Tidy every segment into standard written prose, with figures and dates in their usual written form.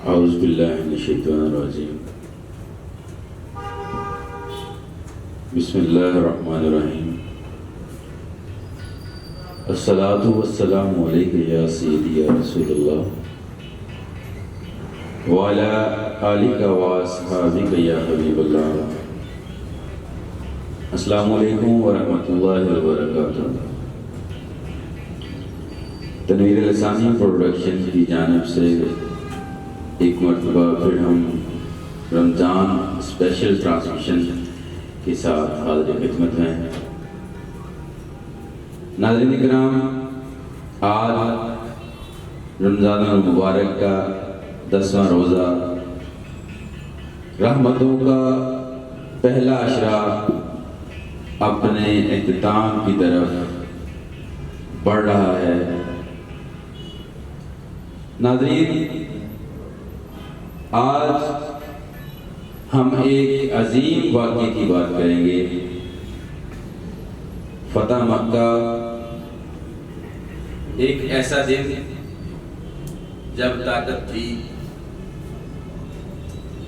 اعوذ باللہ من الشیطان الرجیم بسم اللہ الرحمن الرحیم الصلاۃ والسلام علیک یا سیدی یا رسول اللہ وعلی آلک واصحابک یا حبیب اللہ۔ السلام علیکم ورحمۃ اللہ وبرکاتہ۔ تنویر لسانی پروڈکشن کی جانب سے ایک مرتبہ پھر ہم رمضان اسپیشل ٹرانسمیشن کے ساتھ حاضر خدمت ہیں۔ ناظرین کرام، آج رمضان المبارک کا 10واں روزہ، رحمتوں کا پہلا عشرہ اپنے اختتام کی طرف بڑھ رہا ہے۔ ناظرین، آج ہم ایک عظیم واقعے کی بات کریں گے۔ فتح مکہ ایک ایسا دن جب طاقت تھی،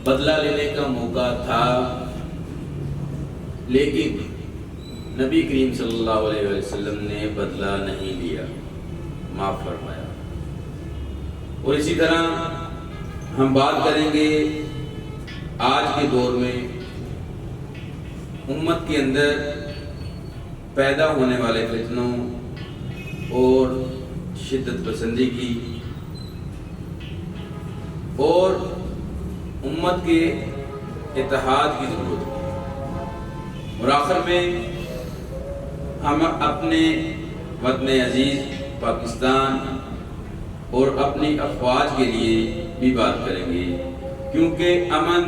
بدلہ لینے کا موقع تھا، لیکن نبی کریم صلی اللہ علیہ وسلم نے بدلہ نہیں لیا، معاف فرمایا۔ اور اسی طرح ہم بات کریں گے آج کے دور میں امت کے اندر پیدا ہونے والے فتنوں اور شدت پسندی کی، اور امت کے اتحاد کی ضرورت ہے۔ اور آخر میں ہم اپنے وطن عزیز پاکستان اور اپنی افواج کے لیے بھی بات کریں گے، کیونکہ امن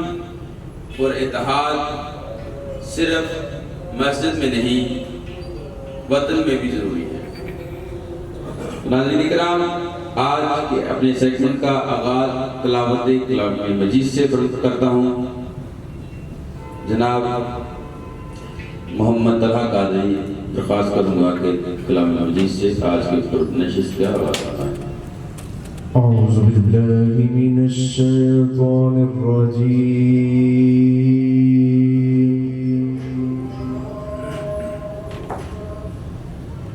اور اتحاد صرف مسجد میں نہیں، وطن میں بھی ضروری ہے۔ ناظرین کرام، آج کے اپنے سیگمنٹ کا آغاز تلاوت کلام مجید سے کرتا ہوں۔ جناب محمد طلحہ قادری درخواست کروں گا کہ کلام مجید سے آج کے نشست کا آغاز کریں۔ اعوذ باللہ من الشیطان الرجیم،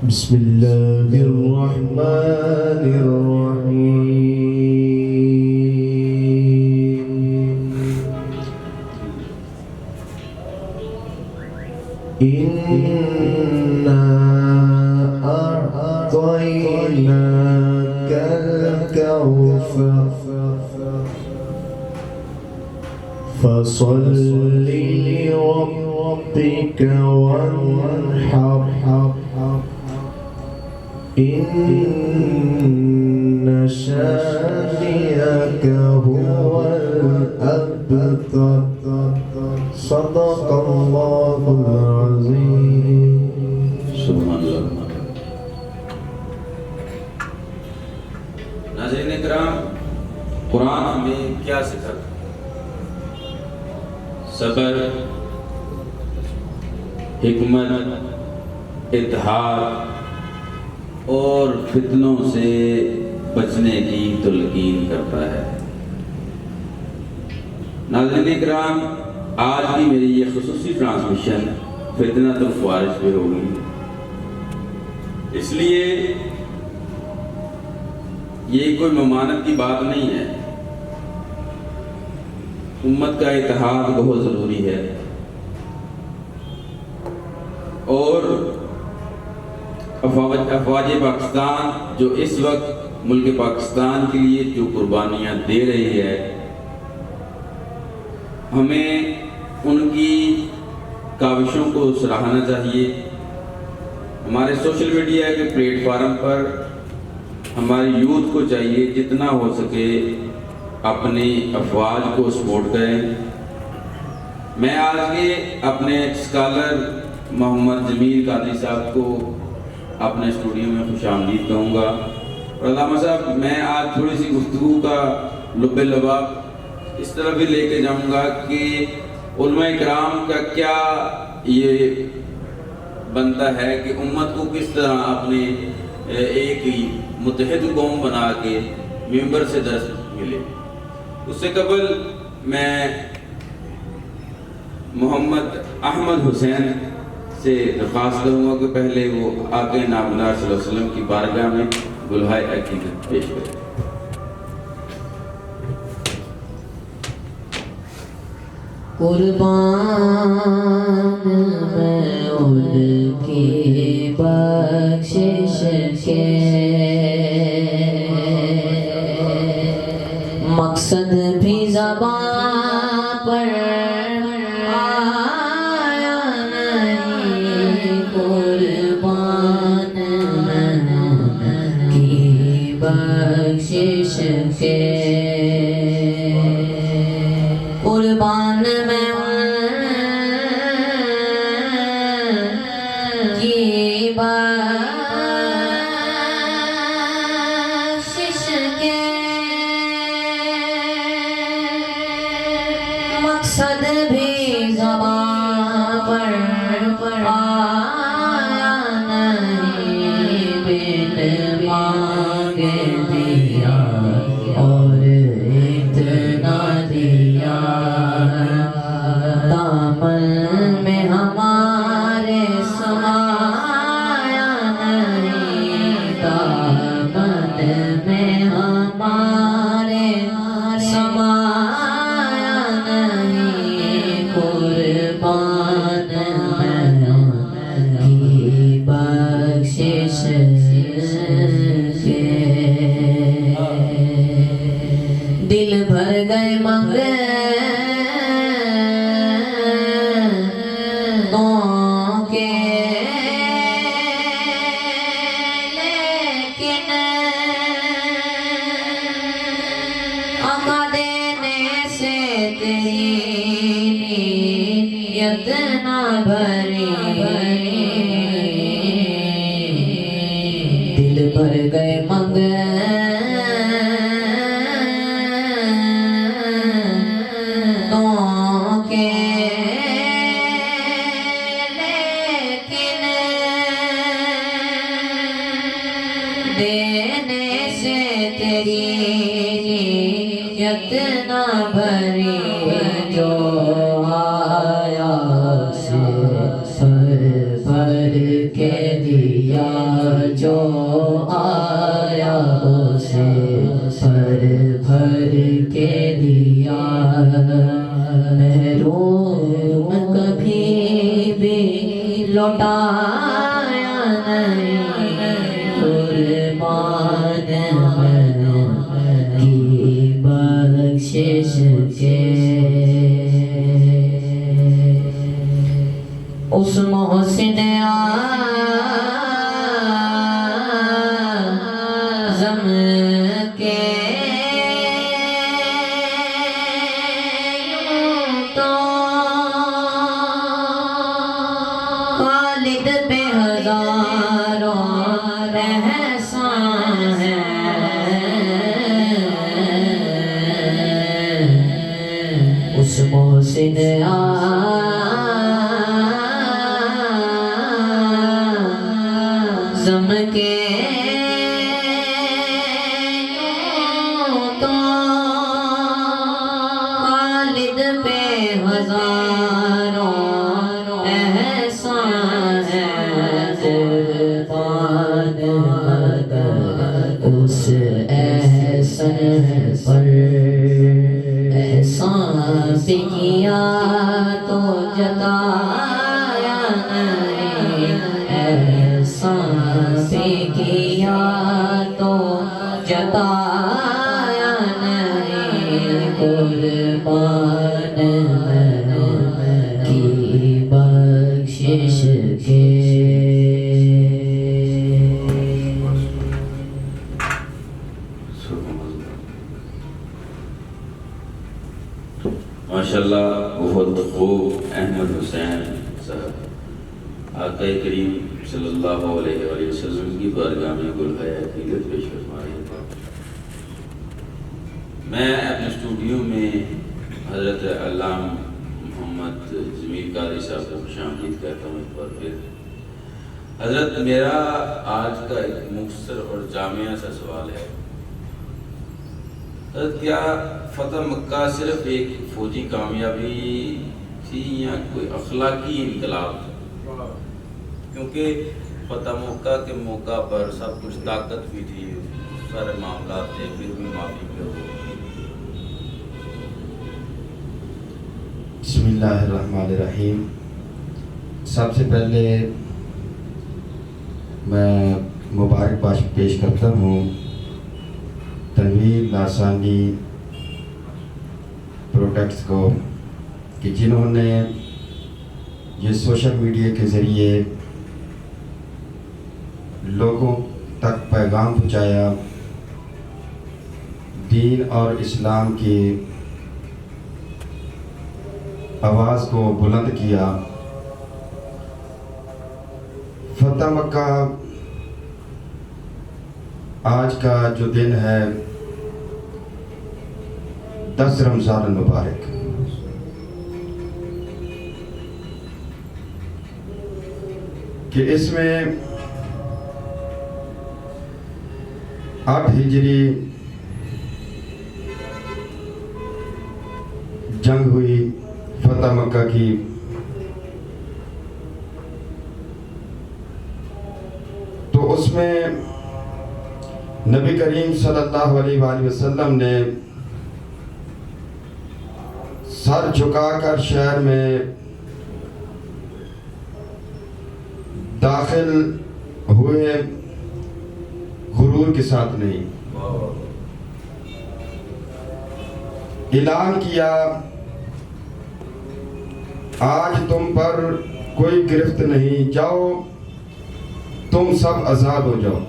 بسم اللہ الرحمن الرحیم۔ اِنَّا أَعْطَيْنَاكَ الْكَوْثَرَ فَصَلِّ لِرَبِّكَ وَانْحَرْ إِنَّ شَانِئَكَ هُوَ الْأَبْتَرُ۔ صدق اللہ العظیم۔ سبحان اللہ۔ ناظرین کرام، قرآن ہمیں کیا سکھاتا ہے؟ صبر، حکمت، اتحاد اور فتنوں سے بچنے کی تلقین کرتا ہے۔ ناظرین کرام، آج کی میری یہ خصوصی ٹرانسمیشن فتنۃ الخوارج پہ ہوگی، اس لیے یہ کوئی ممانعت کی بات نہیں ہے۔ امت کا اتحاد بہت ضروری ہے، اور افواج پاکستان جو اس وقت ملک پاکستان کے لیے جو قربانیاں دے رہی ہے، ہمیں ان کی کاوشوں کو سراہنا چاہیے۔ ہمارے سوشل میڈیا کے پلیٹ فارم پر ہماری یوتھ کو چاہیے جتنا ہو سکے اپنی افواج کو سپورٹ کریں۔ میں آج کے اپنے اسکالر محمد جمیل قادری صاحب کو اپنے اسٹوڈیو میں خوش آمدید کہوں گا، اور علامہ صاحب، میں آج تھوڑی سی گفتگو کا لب لباب اس طرح بھی لے کے جاؤں گا کہ علماء کرام کا کیا یہ بنتا ہے کہ امت کو کس طرح اپنے ایک متحد قوم بنا کے ممبر سے درس ملے۔ اس سے قبل میں محمد احمد حسین سے درخواست کروں گا کہ پہلے وہ آقا نامدار صلی اللہ علیہ وسلم کی بارگاہ میں گلہائے عقیدت پیش کریں۔ قربان میں ان کی بخشش کے مقصد بھی زبان پر آیا نہیں، قربان میں ان کی بخشش کے قربان میں ان کی بخشش کے مقصد بھی زبان پر آیا نہیں، بن مانگے دیا اور اتنا دیا، دامن میں ہمارے سمایا نہیں، دامن میں ہمارے سمایا نہیں، قربان میں ان کی بخشش کے دل بھر گئے منگتوں کے، لیکن آقا دینے سے تیری نیت نہ بھری، دل بھر گئے منگتوں کے، لیکن دینے سے تیری نیت نہ بھری، جو آیا سے سر بھر کے دیا، جو آیا اسے سر بھر کے دیا، محروم کبھی بھی لوٹایا نہیں، قربان میں ان کی بخشش کے اس محسن اعظم کے تو خالد پہ ہزاروں احسان ہے، اس محسن اعظم کے تو خالد پہ ہزاروں احسان ہے، قربان اگر اس احسان پر احسان بھی کیا تو جتایا نہیں، احسان بھی کیا تو جتایا نہیں، قربان میں ان کی بخشش کے ماشاءاللہ بہت خوب احمد حسین صاحب آقا کریم صلی اللہ علیہ وآلہ وسلم کی بارگاہ میں گلہائے عقیدت پیش فرما رہے ہیں۔ میں اپنے اسٹوڈیو میں حضرت علامہ محمد ضمیر قادری صاحب کو خوش آمدید کہتا ہوں ایک بار پھر۔ حضرت میرا آج کا ایک مختصر اور جامع سا سوال ہے کیا فتح مکہ صرف ایک فوجی کامیابی تھی یا کوئی اخلاقی انقلاب تھا؟ کیونکہ فتح مکہ کے موقع پر سب کچھ طاقت بھی تھی، سارے معاملات تھے، پھر بھی معافی پہ ہو. بسم اللہ الرحمن الرحیم. سب سے پہلے میں مبارکباد پیش کرتا ہوں تنویر لاسانی پروڈکٹس کو کہ جنہوں نے یہ سوشل میڈیا کے ذریعے لوگوں تک پیغام پہنچایا، دین اور اسلام کی آواز کو بلند کیا. فتح مکہ آج کا جو دن ہے 10 رمضان المبارک، کہ اس میں 8 ہجری جنگ ہوئی فتح مکہ کی. تو اس میں نبی کریم صلی اللہ علیہ وآلہ وسلم نے سر جھکا کر شہر میں داخل ہوئے، غرور کے ساتھ نہیں. اعلان کیا آج تم پر کوئی گرفت نہیں، جاؤ تم سب آزاد ہو جاؤ.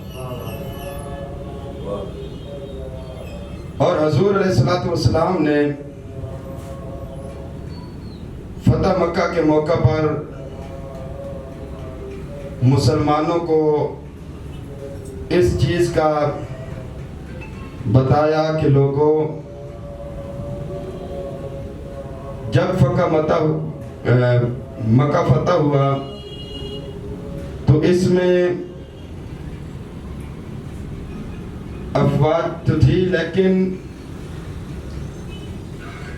اور حضور علیہ السلام نے فتح مکہ کے موقع پر مسلمانوں کو اس چیز کا بتایا کہ لوگوں، جب مکہ فتح ہوا تو اس میں افواج تو تھی، لیکن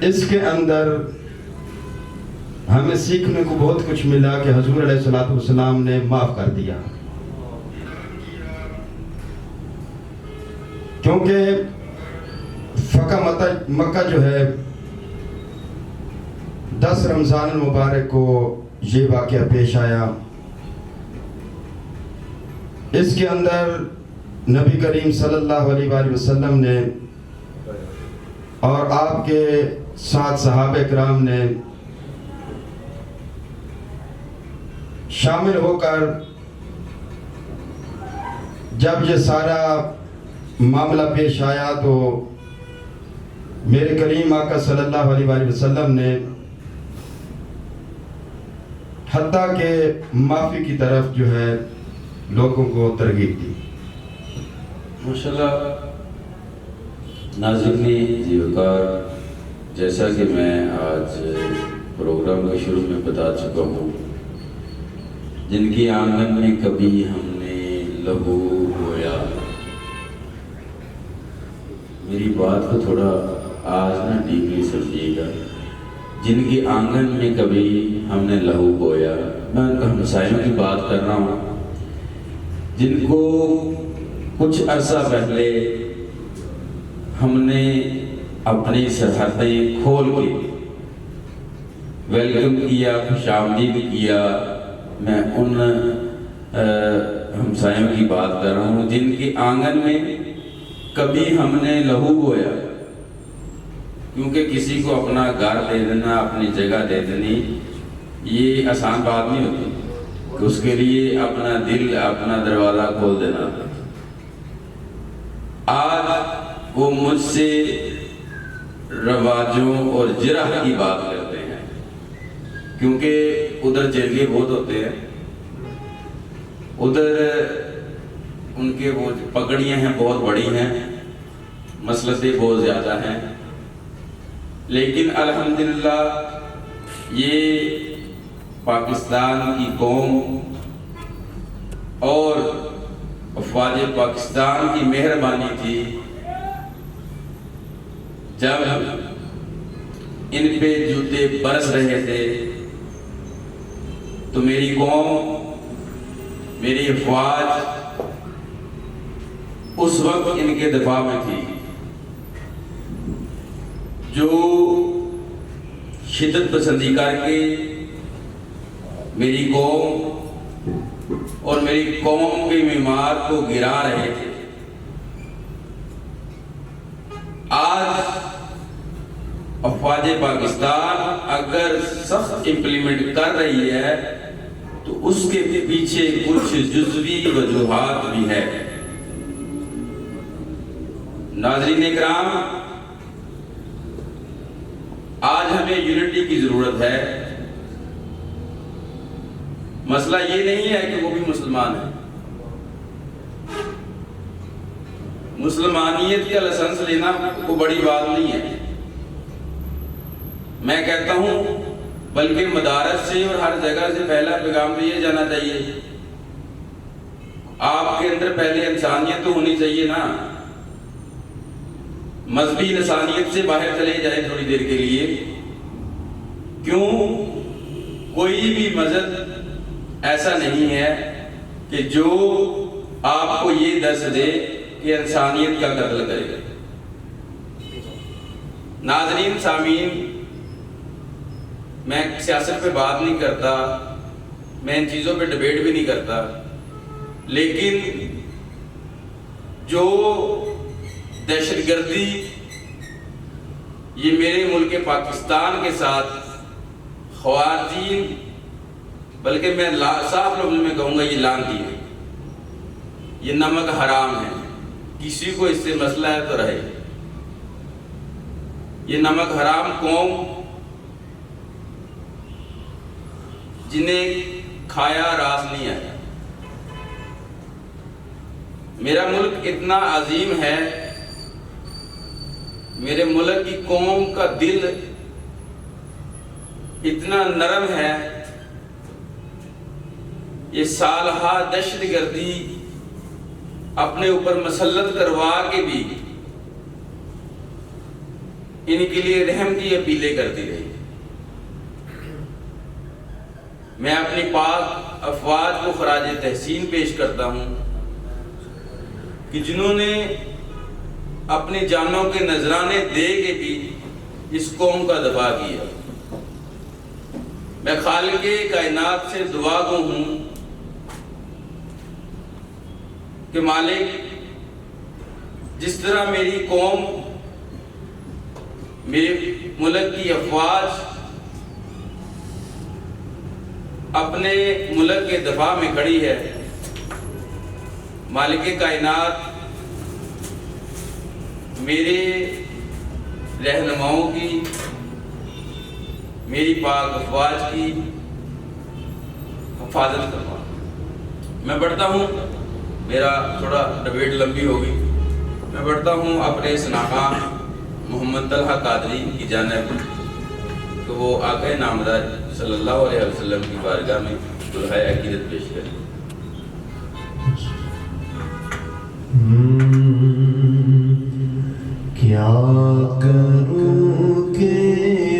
اس کے اندر ہمیں سیکھنے کو بہت کچھ ملا کہ حضور علیہ السلام نے معاف کر دیا. کیونکہ فتح مکہ جو ہے 10 رمضان المبارک کو یہ واقعہ پیش آیا. اس کے اندر نبی کریم صلی اللہ علیہ وآلہ وسلم نے اور آپ کے ساتھ صحابہ کرام نے شامل ہو کر جب یہ سارا معاملہ پیش آیا تو میرے کریم آقا صلی اللہ علیہ وآلہ وسلم نے حتیٰ کہ معافی کی طرف جو ہے لوگوں کو ترغیب دی. ماشاءاللہ. ناظرین جی وقار، جیسا کہ میں آج پروگرام کے شروع میں بتا چکا ہوں، جن کی آنگن میں کبھی ہم نے لہو بویا. میری بات کو تھوڑا آج نہ ڈیپلی سمجھیے گا. جن کی آنگن میں کبھی ہم نے لہو بویا، میں ان کا ہمسایوں کی بات کر رہا ہوں، جن کو کچھ عرصہ پہلے ہم نے اپنی سرحدیں کھول کے ویلکم کیا، خوش آمدید کیا. میں ان ہمسایوں کی بات کر رہا ہوں جن کے آنگن میں کبھی ہم نے لہو بویا. کیونکہ کسی کو اپنا گھر دے دینا، اپنی جگہ دے دینی، یہ آسان بات نہیں ہوتی کہ اس کے لیے اپنا دل، اپنا دروازہ کھول دینا. آج وہ مجھ سے رواجوں اور جرح کی بات کرتے ہیں، کیونکہ ادھر جرگے بہت ہوتے ہیں، ادھر ان کے وہ پگڑیاں ہیں بہت بڑی ہیں، مسلطیں بہت زیادہ ہیں. لیکن الحمدللہ یہ پاکستان کی قوم اور افواج پاکستان کی مہربانی تھی जब इन पे जूते बरस रहे थे तो मेरी कौम, मेरी अफवाज उस वक्त इनके दफा में थी। जो शिद्दत पसंदी करके मेरी कौम और मेरी कौम के मीमार को गिरा रहे थे, आज अफवाज पाकिस्तान अगर सख्त इम्प्लीमेंट कर रही है तो उसके पीछे कुछ जुज़वी वजूहात भी है। नाज़रीन इकराम, आज हमें यूनिटी की जरूरत है। मसला ये नहीं है कि वो भी मुसलमान है। मुसलमानियत का लाइसेंस लेना कोई बड़ी बात नहीं है। मैं कहता हूं बल्कि मदारस से और हर जगह से पहला पैगाम तो ये जाना चाहिए, आपके अंदर पहले इंसानियत तो होनी चाहिए ना। मजहबी इंसानियत से बाहर चले जाए थोड़ी देर के लिए। क्यों? कोई भी मजहब ऐसा नहीं है कि जो आपको ये दर्श दे कि इंसानियत का कत्ल करेगा। नाज़रीन सामीन, मैं सियासत पे बात नहीं करता, मैं इन चीज़ों पे डिबेट भी नहीं करता, लेकिन जो दहशतगर्दी ये मेरे मुल्क पाकिस्तान के साथ ख़वातीन, बल्कि मैं साफ लफ्ज़ में कहूँगा ये लानती है, ये नमक हराम है। किसी को इससे मसला है तो रहे। ये नमक हराम कौम जिन्हें खाया रास नहीं आया। मेरा मुल्क इतना अजीम है, मेरे मुल्क की कौम का दिल इतना नरम है, ये सालहा दहशतगर्दी अपने ऊपर मसल्लत करवा के भी इनके लिए रहम की अपीलें करती रही। मैं अपनी पाक अफवाज को खराज तहसीन पेश करता हूँ कि जिन्होंने अपनी जानों के नजराने दे के भी इस कौम का दफा किया। मैं खालिक़े कायनात से दुआ गो हूँ कि मालिक, जिस तरह मेरी कौम, मेरे मुल्क की अफवाज अपने मुल्क के दफा में खड़ी है, मालिक कायनात मेरे रहनुमाओं की, मेरी पाक अफवाज की हिफाजत करवा। मैं बढ़ता हूँ, मेरा थोड़ा डिबेट लंबी होगी। मैं बढ़ता हूँ अपने सनाहा मोहम्मद तलहा कादरी की जानिब, तो वो आक़ा नामदार सल्लल्लाहु अलैहि वसल्लम की बारगाह में दुल्हा अकीदत पेश करें। क्या करूं कि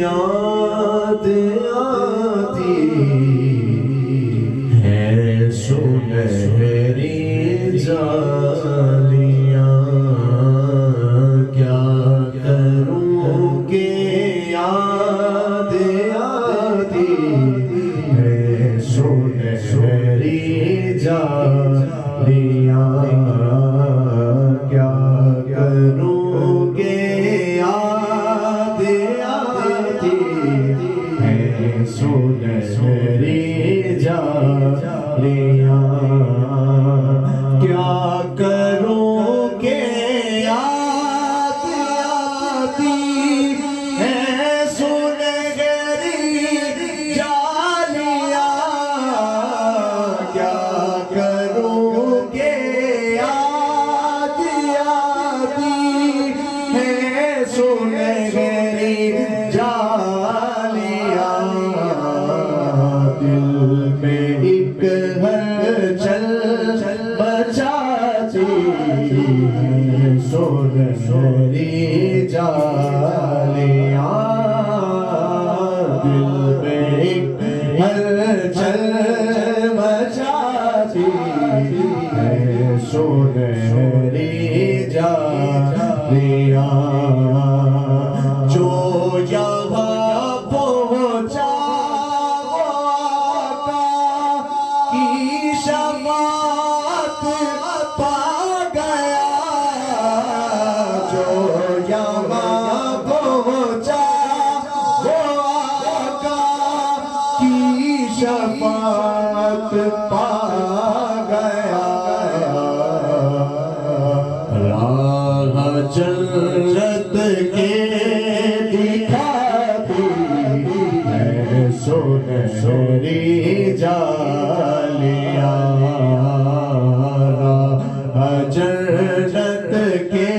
याद आती है सुनहरी जालियां। क्या करूं कि याद आती है सुनहरी जालियां। क्या करूं कि याद आती है सुनहरी जालियां। क्या करूं कि याद आती है सुनहरी जालियां। क्या करूं कि याद आती है सुनहरी जालियां। दिल में एक हलचल मचाती है सुनहरी जालियां जो यहाँ पहुँचा की शफाअत पा गया जो यहाँ पहुँचा वो आका की शफाअत पा गया राह जन्नत के दिखाती है सुनहरी जालियां राह जन्नत के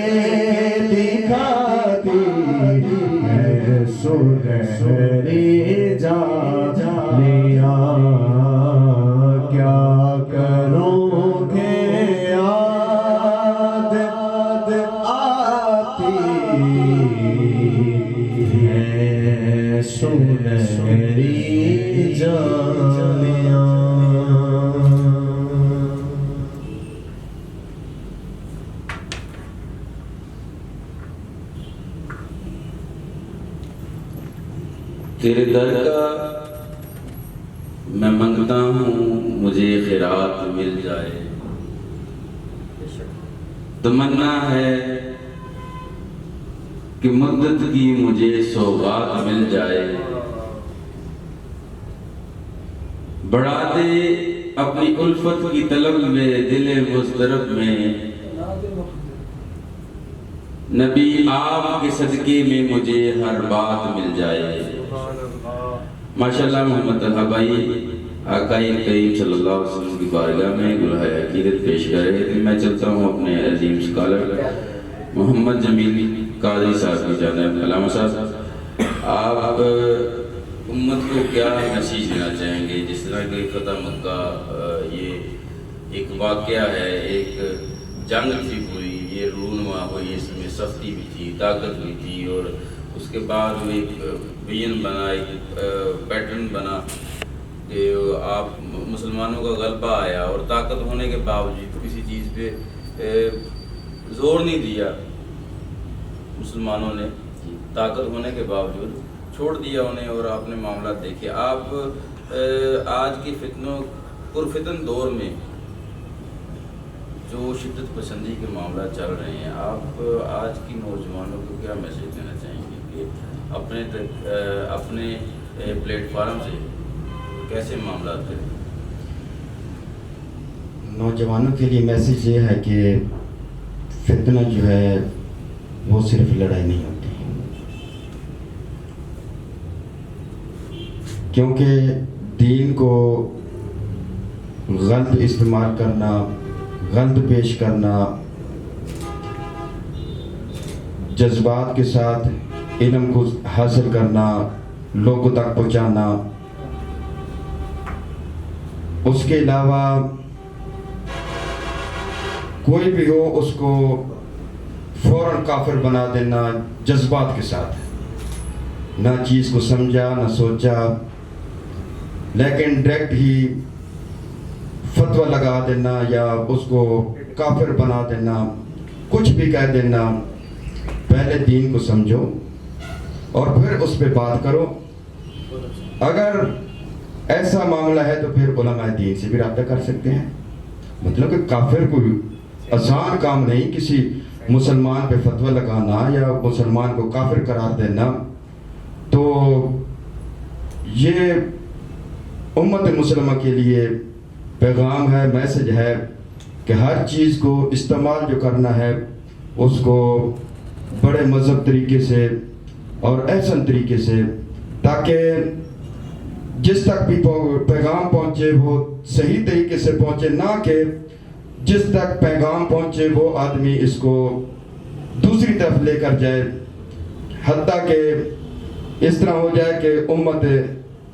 दिखाती है सुनहरी जालियां क्या करोगे याद आती है सुनहरी जालियां। तेरे दर का मैं मांगता हूँ मुझे खैरात मिल जाए, तमन्ना है कि मदद की मुझे सौगात मिल जाए, बढ़ा दे अपनी उल्फत की तलब में दिल मुस्तरब में, नबी आपके सदके में मुझे हर बात मिल जाए। माशाअल्लाह मोहम्मद तलहा भाई आकाए करीम सल्लल्लाहु अलैहि वसल्लम की बारगाह में गुलहाए अकीदत पेश कर रहे थे। मैं चलता हूँ अपने अजीम स्कॉलर मोहम्मद जमील कादरी साहब की जानिब। अल्लामा साहब, आप उम्मत को क्या मैसेज देना चाहेंगे? जिस तरह कि फ़तह मक्का ये एक वाक़या है, एक जंग थी पूरी, ये रूनुमा हुई, इसमें सख्ती भी थी, ताकत भी थी, और उसके बाद वो एक विजन बना, एक पैटर्न बना कि आप मुसलमानों का गलबा आया, और ताकत होने के बावजूद किसी चीज़ पे ज़ोर नहीं दिया मुसलमानों ने, ताकत होने के बावजूद छोड़ दिया उन्हें, और आपने मामला देखे। आप आज की पुरफितन दौर में जो शिद्दत पसंदी के मामला चल रहे हैं, आप आज की नौजवानों को क्या मैसेज देना चाहेंगे कि अपने प्लेटफार्म से कैसे मामला करें? नौजवानों के लिए मैसेज ये है कि फितना जो है वो सिर्फ लड़ाई नहीं होती, क्योंकि दीन को गलत इस्तेमाल करना, गलत पेश करना, जज्बात के साथ इल्म को हासिल करना, लोगों तक पहुंचाना, उसके अलावा कोई भी हो उसको फौरन काफिर बना देना जज्बात के साथ, ना चीज़ को समझा ना सोचा, लेकिन डायरेक्ट ही फतवा लगा देना या उसको काफिर बना देना, कुछ भी कह देना। पहले दीन को समझो और फिर उस पर बात करो। अगर ऐसा मामला है तो फिर उलमाए दीन से भी रब्ता कर सकते हैं। मतलब कि काफिर कोई आसान काम नहीं, किसी मुसलमान पे फतवा लगाना या मुसलमान को काफिर करार देना। तो ये उम्मत मुसलमा के लिए पैगाम है, मैसेज है कि हर चीज़ को इस्तेमाल जो करना है उसको बड़े मज़हब तरीके से और एहसन तरीके से, ताकि जिस तक भी पैगाम पहुँचे वो सही तरीके से पहुँचे, ना कि जिस तक पैगाम पहुँचे वो आदमी इसको दूसरी तरफ लेकर जाए, हत्ता कि इस तरह हो जाए कि उम्मत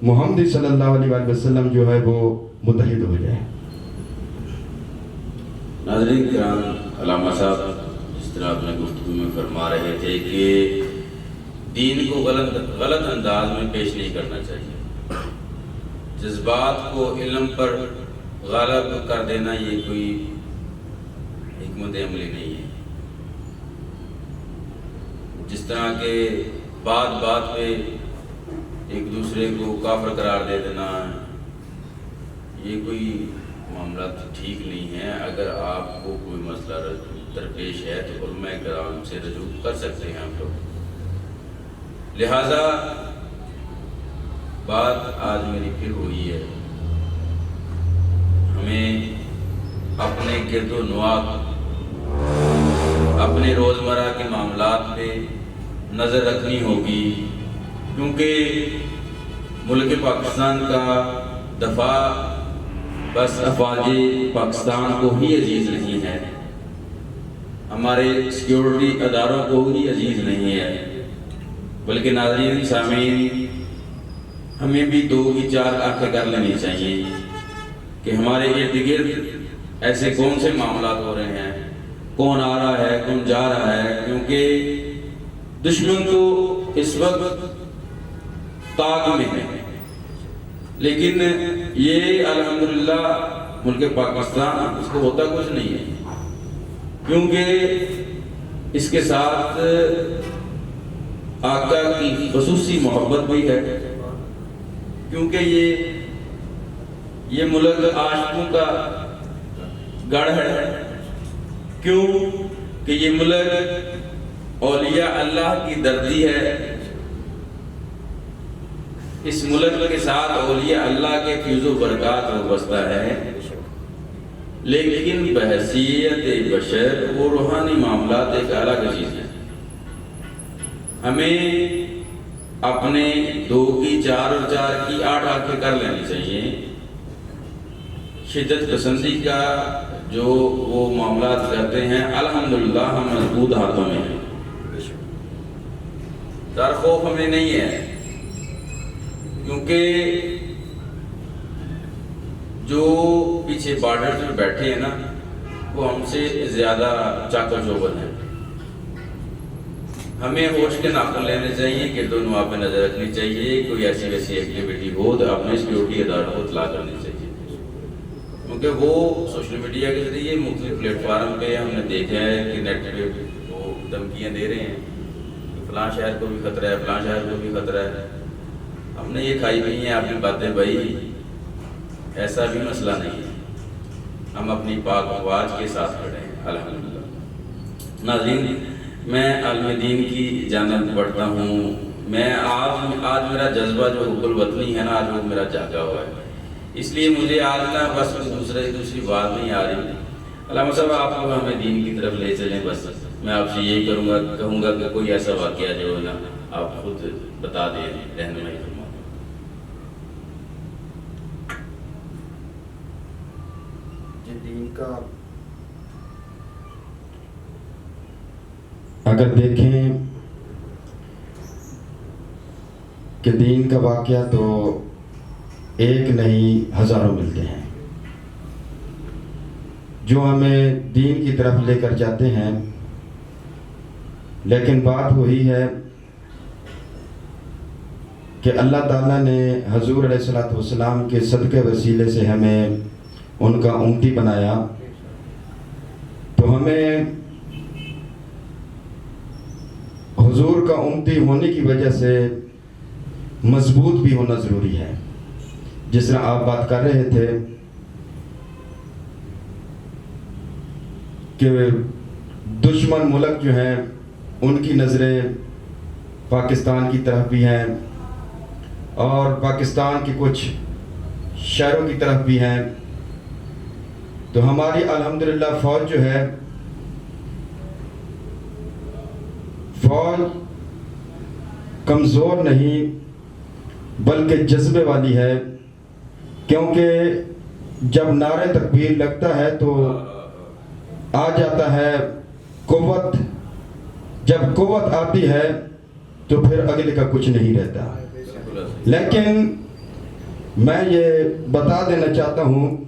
मुहम्मदी सल्लल्लाहु अलैहि वसल्लम जो है वो मुत्तहिद हो जाए। नाज़रीन किराम, अल्लामा साहब जिस तरह अपने गुफ्तगू में फरमा रहे थे कि दीन को गलत अंदाज में पेश नहीं करना चाहिए, जज्बात को इल्म पर गालब कर देना ये कोई हिकमत अमली नहीं है। जिस तरह के बात बात पे एक दूसरे को काफिर करार दे देना, ये कोई मामला तो ठीक नहीं है। अगर आपको कोई मसला दरपेश है तो उलमाए किराम से रजू कर सकते हैं आप लोग। लिहाजा बात आज मेरी फिर हुई है, हमें अपने गिरदो नवाब, अपने रोज़मर्रा के मामलात पे नज़र रखनी होगी, क्योंकि मुल्क पाकिस्तान का दफा बस अफवाज पाकिस्तान को ही अजीज़ नहीं है, हमारे सिक्योरिटी अदारों को ही अजीज़ नहीं है, बल्कि नाज़रीन सामीन हमें भी 2 की 4 आंखें कर लेनी चाहिए कि हमारे इर्द गिर्द ऐसे कौन से मामलात हो रहे हैं, कौन आ रहा है, कौन जा रहा है। क्योंकि दुश्मन तो इस वक्त ताक में है, लेकिन ये अल्हम्दुलिल्लाह मुल्क पाकिस्तान उसको होता कुछ नहीं है, क्योंकि इसके साथ आका की ख़ुसूसी मोहब्बत भी है। क्योंकि ये मुल्क आशिकों का गढ़ है। क्यों कि ये मुल्क औलिया अल्लाह की दर्दी है। इस मुल्क के साथ औलिया अल्लाह के फ्यूज़ो बरक़ात वाबस्ता है, लेकिन बहसीयत बशर वो रूहानी मामलात एक अलग चीज़ है। हमें अपने 2 की 4 और 4 की 8 आंखें कर लेनी चाहिए। शिद्दत पसंदी का जो वो मामलात करते हैं, अल्हम्दुलिल्लाह हम मजबूत हाथों में हैं, डर खौफ हमें नहीं है, क्योंकि जो पीछे बॉर्डर में बैठे हैं ना, वो हमसे ज़्यादा चाकर चौबंद हैं। हमें होश के नाखून लेने चाहिए कि दोनों आप में नज़र रखनी चाहिए। कोई ऐसी वैसी एक्टिविटी हो तो अपने सिक्योरिटी अदारों को इत्तला करनी चाहिए, क्योंकि वो सोशल मीडिया के जरिए मुख्तलिफ प्लेटफार्म पे हमने देखा है कि नेट पे वो धमकियाँ दे रहे हैं कि फ़लाँ शहर को भी ख़तरा है, फ़लाँ शहर को भी ख़तरा है। हमने ये खाई पी हैं आपकी बातें भाई, ऐसा भी मसला नहीं है। हम अपनी पाक आवाज़ के साथ खड़े हैं अल्हम्दुलिल्लाह। नाज़रीन, मैं आलिम दीन की जानब बढ़ता हूँ। मैं आज मेरा जज्बा जो हुब्बुल वतनी है ना, आज वो मेरा जागा हुआ है, इसलिए मुझे आज ना बस दूसरी बात नहीं आ रही। अल्लाह साहब आप हमें दीन की तरफ ले चलें। बस मैं आपसे यही कहूँगा कि कोई ऐसा वाक़या जो है ना आप खुद बता दें, रहनुमाई फरमा। दीन का अगर देखें कि दीन का वाक़या तो एक नहीं हज़ारों मिलते हैं जो हमें दीन की तरफ लेकर जाते हैं। लेकिन बात वही है कि अल्लाह ताला ने हजूर अलैहिस्सलातु वस्सलाम के सदक़े वसीले से हमें उनका उम्मती बनाया, तो हमें हुजूर का उम्मती होने की वजह से मजबूत भी होना ज़रूरी है। जिस तरह आप बात कर रहे थे कि दुश्मन मुल्क जो हैं उनकी नज़रें पाकिस्तान की तरफ भी हैं और पाकिस्तान के कुछ शहरों की तरफ भी हैं, तो हमारी अल्हम्दुलिल्लाह फ़ौज जो है, फ़ौज कमज़ोर नहीं बल्कि जज्बे वाली है। क्योंकि जब नारे तकबीर लगता है तो आ जाता है कुव्वत, जब कुव्वत आती है तो फिर अगले का कुछ नहीं रहता। लेकिन मैं ये बता देना चाहता हूँ